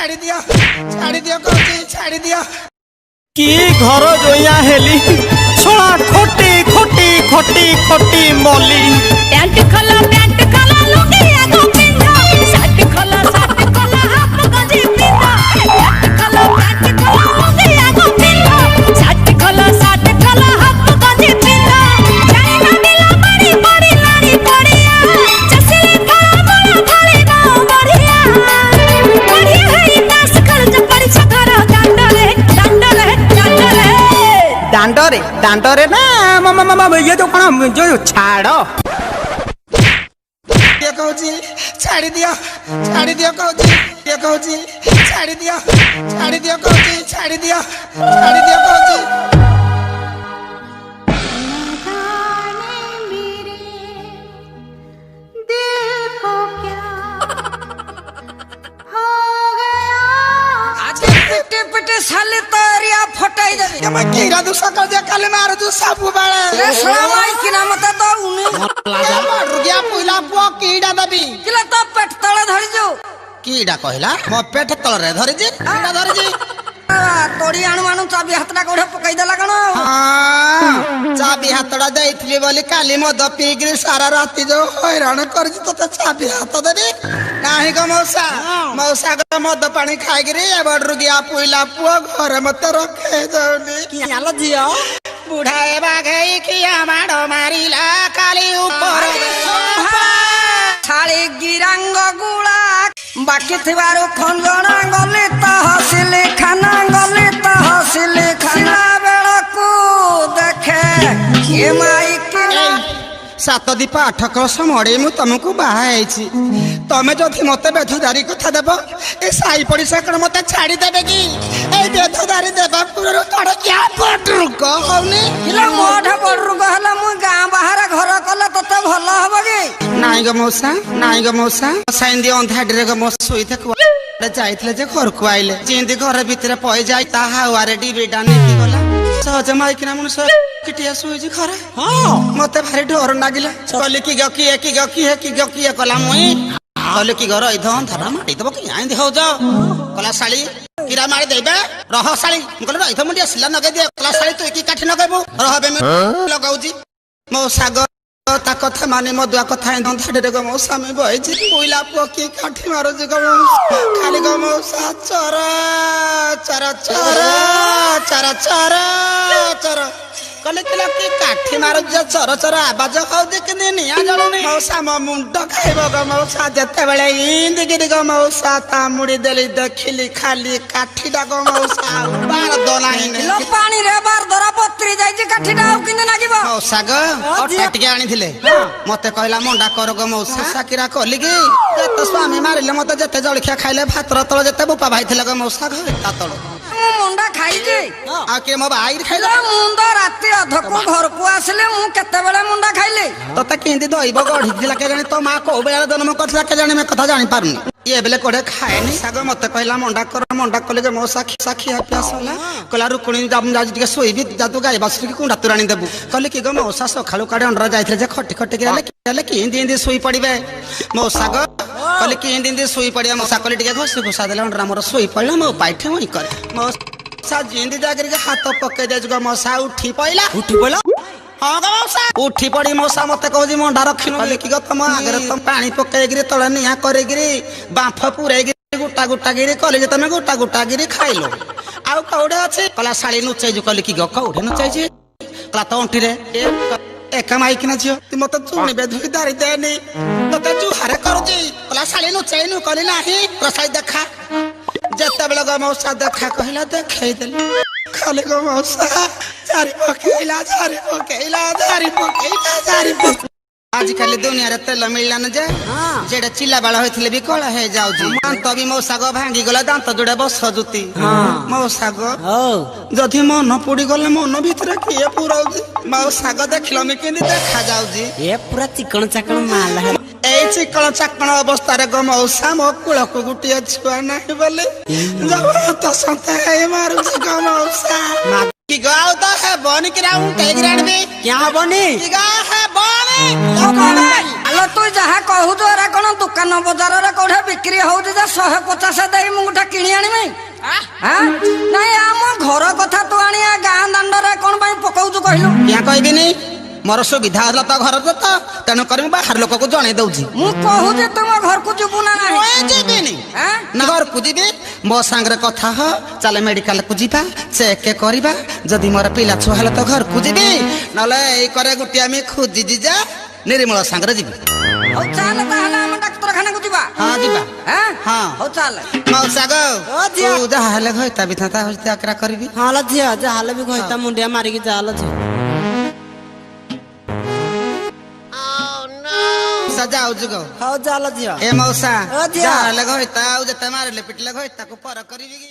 दिया कहूँ छाड़ी दिया कि घर जोइया हेली छोड़ा खोटी खोटी खोटी खोटी मोली पैंट खोला लुंगी एगो पिंधा शर्ट खोला हाफ गंजी पिंधा पैंट खोला लुंगी एगो पिंधा शर्ट खोला हाफ गंजी पिंधा जाई ना दिला बड़ी बड़ी लाड़ी पड़िया चसले बड़ा थाली ना बढ़िया है दास कर जब पड़ी छघरा दांडरे ना ये जो कौन जो छाड़ो ये कहूँ छाड़ी दिया कहूँ छाड़ी दिया कहूँ छाड़ी दिया कहूँ साले तरिया फटाई दे मैं कीड़ा दूसरा कर दिया कल मार दू सब बाड़ा रे सलामाई की नाम त तो उनी मर गया पुला पो कीड़ा दबी किला तो पेट तळे धरि जो कीड़ा कहला मो पेट तळे धरि जी कीड़ा धरि जी तोड़ी आणु मानु चाबी हातटा कोठे पकाई देला कण हां चाबी हातटा देइथली बोली काली मद पीगिरी सारा राती जो हैरान कर जी तो चाबी हाथ देबी नाही गो मौसा गो मद पानी खाई गिरी ए बडरु गया पुइला पुओ घर मत रखे जाउनी कियालो जियो बुढ़ा ए बाघई किया माडो मारिला काली ऊपर छाली गिरांग गुळा बाकी थिबारो खंजणा गले तहसिल खाना बेळकू देखे ए माई के सात दीप आठ कलश मड़े मु तुमको बाहा तमें जदि मत बेधदारी कथा देव ए साई पड़िशा कण मत छाड़ी देबे कि ए बेधदारी देबा पूरा तोड़ क्या पटरुक होनी किला मोठ पटरुक हला मु गां बाहर घर कला तते भलो हबो कि नाई गो मौसा साइंदी अंधाडरे गो मौसा सोइथे जाइतले जे घर को आइले जिंदी घर भीतर पई जाई ता हावारे डिबेडा नेती गला सहज माइकिना मन सो किटिया सोइजी खरा हां मते भारी डर लागिला कहले कि गकी कला मुई कहले कि घर इधन धरा माटी दबो कि आइ देहो जा कला साली किरा मारी देबे रह साली कहले इधन मुंडी सिला नगे दे कला साली तू की काठी नगेबो रहबे में लगाउजी मौसा ता कथा माने मदुआ कथा एंदन थाडे गो मौसा में बइजी पुइला पकी काठी मारो जे गो खाली गो मौसा चर कले किला की काठी मारो जे चर आवाज खाउ दे के निया जळुनी मौसा म मुंड खाइबो गो मौसा जते बेले इंदी गिरी गो मौसा ता मुड़ी देली देखिली खाली काठी डा गो मौसा बार दोनाही ने लो पानी रे बार दरा पत्री जाई जे काठी डाउ किने लागिबो मौसा गो अटके आनी थिले मते कहला मंडा कर गो मौसा साकिरा कहली कि तो स्वामी मारिले मते जते जळखिया खाइले भात रतळ जते बुपा भाई थिले गो मौसा घर तातळ मुंडा खाई जे आ के मो भाई खाइले मुंडा राती अधको घर को आसले मु केते बेले मुंडा खाइले तते किंदी दइब गढी दिला के जानि तो मा को बेला जन्म करथला के जानि में कथा जानि पारुनी ये बेले कोडे खाएनी सागो मते कहला मंडा कले के मौसा साखी प्यासला कला रुकुणी जाम जाज के सोइबी जातु गाय बासुरी के कुंडा तुरानी देबू कहले कि गो मौसा सखालु काडे अंडरा जाइथले जे खटी के रहले कि हिंदी सोई पड़िबे मौसा गो कहले कि हिंदी सोई पड़िया मौसा कहले टिके घोसी घुसा देले अंडरा मोर सोई पड़ला मो पाइठे वही करे मौसा जिंदी जाकर के हाथ पके दे जगो मौसा उठी पइला हां गो मौसा उठी पड़ी मौसा मते कहजी मंडा रखिनु कहले कि गो तुम आगे तुम पानी पके गिरी तळे निया करे गिरी बांफ पुरे गिरी गुटा गिरी कहले जे तमे गुटा गिरी खाइलो आउ कौडे अछि कला साली नुचै जो कहले कि गो कौडे नुचै जे कला तो अंटी रे एका माइक ना जियो तू मते चुनी बेधुई दारी देनी तते जु हारे करजी कला साली नुचै नु कहले नाही रसाई देखा जत्ता बेला गो मौसा देखा कहला देखै देले खाली गो मौसा चारी पकेला आजकल दुनिया रे तेल मिलला न जे जेडा चिल्ला बाला होइथिले भी कळा हे जाउजी दांत भी मौसा गो भांगी गला दांत जोडे बस जुती मौसा गो जथि मन पड़ी गले मन भीतर किए पुराउजी मौसा गो देखलो में केंदी देखा जाउजी ए पूरा चिकन चाकन माल है ए चिकन चाकन अवस्था रे गो मौसा मो कुळ को गुटिया छुआ नाही बोले जब तो संते है मारू जी गो मौसा की गाव तो है बन ग्राउंड टेग्राउंड में क्या बनी की गाव है बन आलो तू जहा कहू तो रा कोन दुकान बाजार रे कोठे ବିକ୍ରି ହଉଛି ଯେ 150 ଦେଇ ମୁଁ ଗୋଟେ କିଣି ଆଣିବି ନାଇଁ ଆମ ଘର କଥା ତୁ ଆଣିଆ ଗାଁ ଦାଣ୍ଡରେ କଣ ପାଇଁ ପକଉଛୁ କହିଲୁ? କିଆ କହିବିନି ମୋର ସୁବିଧା ହେଲା ତ ଘର ତ ତେଣୁ କରି ମୁଁ ବାହାର ଲୋକକୁ ଜଣେଇ ଦଉଛି। ମୁଁ କହୁଛି ତୁମ ଘରକୁ ଯିବୁ ନା ନାହିଁ? ଯିବିନି ନା ଘରକୁ ଯିବି ମୋ ସାଙ୍ଗରେ କଥା ହ ଚାଲେ ମେଡିକାଲକୁ ଯିବା ଚେକ୍ କରିବା ଯଦି ମୋର ପିଲା ଛୁଆ ହେଲେ ତ ଘରକୁ ଯିବି ନହେଲେ ଏଇ କରେ ଗୋଟିଏ ଆମେ ଖୋଜି ଯା ନିର୍ମଳ ସାଙ୍ଗରେ ଯିବି। ହଉ ଚାଲେ ତାହେଲେ ଆମେ ଡାକ୍ତରଖାନାକୁ ଯିବା। ହଁ ଯିବା। ହଁ ହଉ ଚାଲେ। ମଉସା ଗୋ ତୁ ଯାହା ହେଲେ ଘଇତା ବିଥାତା ହଉଛି ଆକରା କରିବି। ହଁ ଲ ଝିଅ ଯାହାହେଲେ ବି ଘଇତା ମୁଣ୍ଡିଆ ମାରିକି ଯା ଲ ଝିଅ। ଯାଉଛୁ ଗୋ ହଉ ଯା ଲ ଝିଅ। ଏ ମଉସା ଝିଅ। ଯାହା ହେଲେ ଘଇତା ଆଉ ଯେତେ ମାରିଲେ ପିଟିଲେ ଘଇତାକୁ ପର କରିବି କି?